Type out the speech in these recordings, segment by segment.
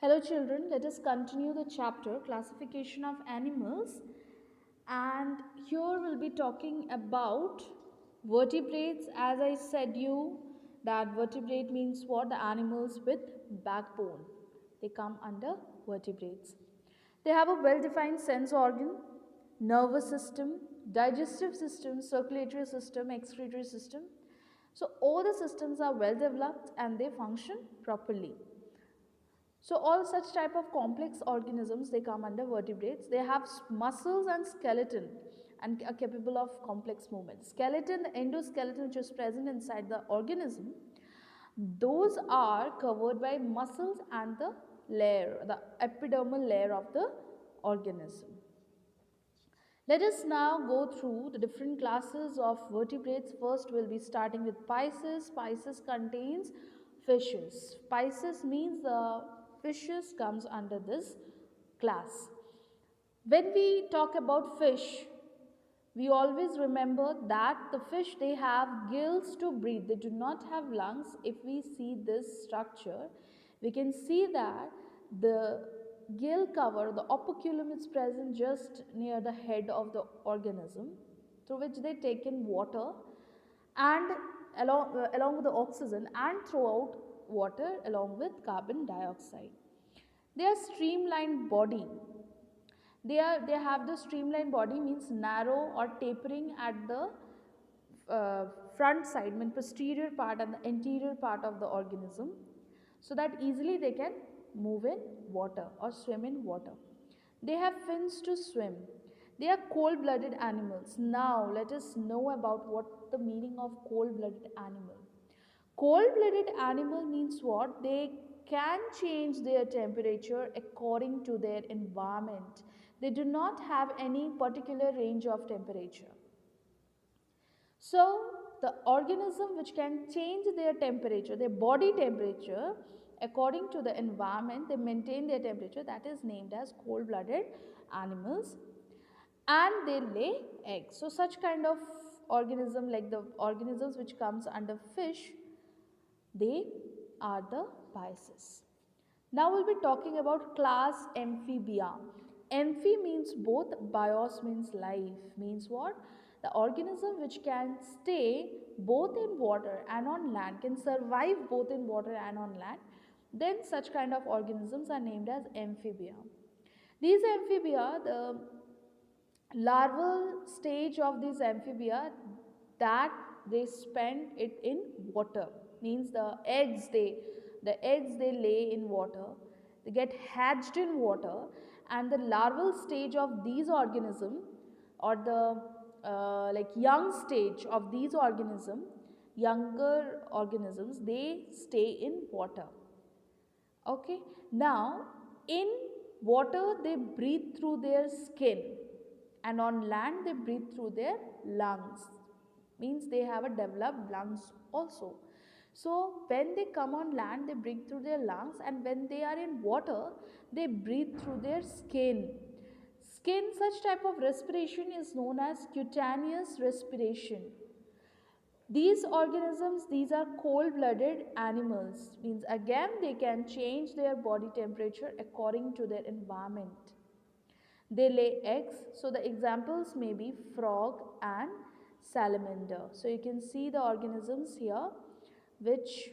Hello children, let us continue the chapter classification of animals, and here we'll be talking about vertebrates. As I said you that vertebrate means what? The animals with backbone. They come under vertebrates. They have a well-defined sense organ, nervous system, digestive system, circulatory system, excretory system. So all the systems are well developed and they function properly. So all such type of complex organisms, they come under vertebrates. They have muscles and skeleton and are capable of complex movement. Skeleton, the endoskeleton which is present inside the organism, those are covered by muscles and the epidermal layer of the organism. Let us now go through the different classes of vertebrates. First, we'll be starting with Pisces. Pisces contains fishes. Pisces means the fishes comes under this class. When we talk about fish, we always remember that the fish, they have gills to breathe. They do not have lungs. If we see this structure, we can see that the gill cover, the operculum, is present just near the head of the organism, through which they take in water and along with the oxygen, and throw out water along with carbon dioxide. They are streamlined body. They have the streamlined body, means narrow or tapering at the front side, mean posterior part and the anterior part of the organism, so that easily they can move in water or swim in water. They have fins to swim. They are cold blooded animals. Now let us know about what the meaning of cold blooded animal. Cold blooded animal means what? They can change their temperature according to their environment. They do not have any particular range of temperature. So, the organism which can change their temperature, their body temperature, according to the environment, they maintain their temperature, that is named as cold blooded animals, and they lay eggs. So, such kind of organism, like the organisms which comes under fish, they are the Pisces. Now we'll be talking about class Amphibia. Amphi means both, bios means life. Means what? The organism which can stay both in water and on land, can survive both in water and on land, then such kind of organisms are named as amphibia. These amphibia, the larval stage of these amphibia, that they spend it in water, means the eggs they lay in water, they get hatched in water, and the larval stage of these organism, or the like young stage of these younger organisms, they stay in water. Okay, now in water they breathe through their skin, and on land they breathe through their lungs, means they have a developed lungs also. So when they come on land they breathe through their lungs, and when they are in water they breathe through their skin. Such type of respiration is known as cutaneous respiration. These organisms, these are cold blooded animals, means again they can change their body temperature according to their environment. They lay eggs, so the examples may be frog and salamander. So you can see the organisms here which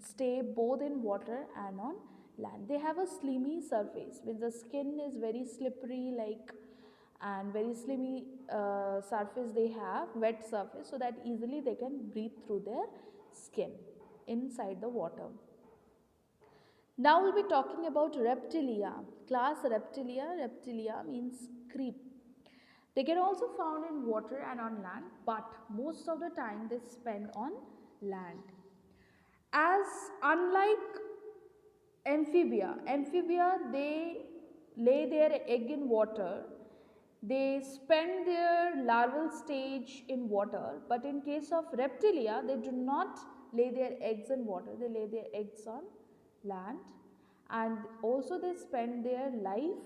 stay both in water and on land. They have a slimy surface, means the skin is very slippery, like, and very slimy surface they have, wet surface, so that easily they can breathe through their skin inside the water. Now we'll be talking about reptilia. Class reptilia. Reptilia means creep. They can also found in water and on land, but most of the time they spend on land. As unlike amphibia, they lay their egg in water. They spend their larval stage in water, but in case of reptilia, they do not lay their eggs in water. They lay their eggs on land, and also they spend their life,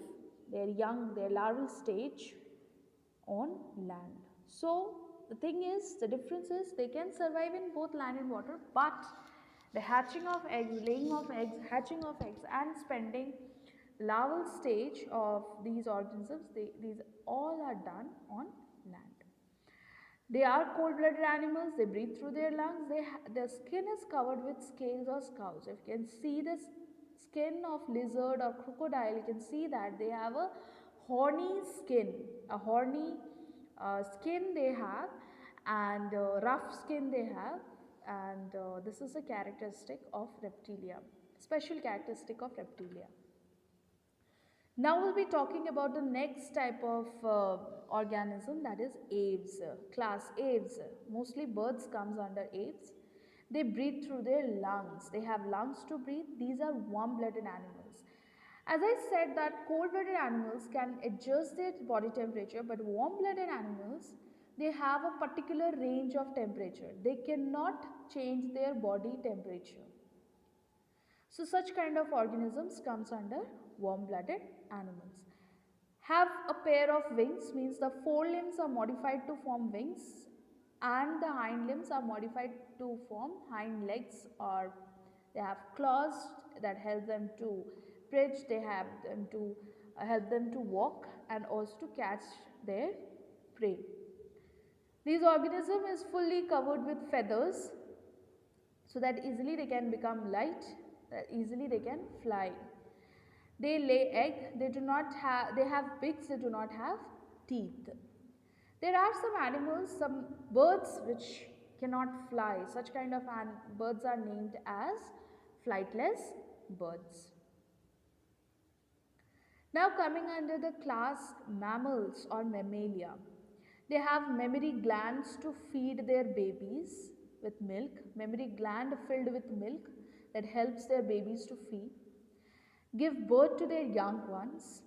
their larval stage on land. So the thing is, the difference is they can survive in both land and water, but The hatching of eggs, laying of eggs, hatching of eggs, and spending larval stage of these organisms, these all are done on land. They are cold-blooded animals. They breathe through their lungs. Their skin is covered with scales or scales. If you can see this skin of lizard or crocodile, you can see that they have a horny skin, a horny skin they have, and rough skin they have, and this is a characteristic of reptilia, special characteristic of reptilia. Now we'll be talking about the next type of organism, that is aves, class aves. Mostly birds comes under aves. They breathe through their lungs. They have lungs to breathe. These are warm-blooded animals. As I said that cold-blooded animals can adjust their body temperature, but warm-blooded animals, they have a particular range of temperature. They cannot change their body temperature. So such kind of organisms comes under warm-blooded animals. Have a pair of wings means the forelimbs are modified to form wings and the hind limbs are modified to form hind legs, or they have claws that help them to bridge, they have them to help them to walk and also to catch their prey. This organism is fully covered with feathers so that easily they can become light, easily they can fly. They lay egg, they have beaks, they do not have teeth. There are some animals, some birds which cannot fly. Such kind of birds are named as flightless birds. Now coming under the class mammals or mammalia. They have mammary glands to feed their babies with milk, mammary gland filled with milk that helps their babies to feed, give birth to their young ones.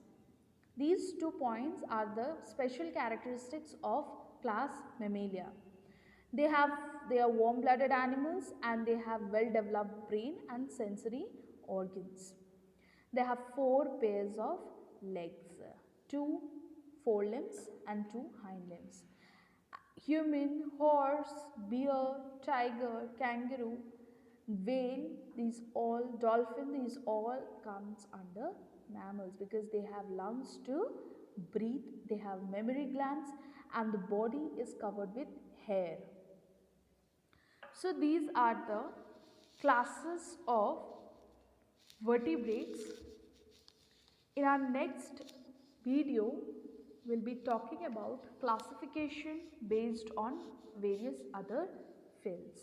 These 2 points are the special characteristics of class Mammalia. They are warm-blooded animals and they have well-developed brain and sensory organs. They have 4 pairs of legs, 2 forelimbs and 2 hind limbs. Human, horse, bear, tiger, kangaroo, whale, dolphin, these all comes under mammals because they have lungs to breathe, they have mammary glands and the body is covered with hair. So these are the classes of vertebrates. In our next video, we'll be talking about classification based on various other fields.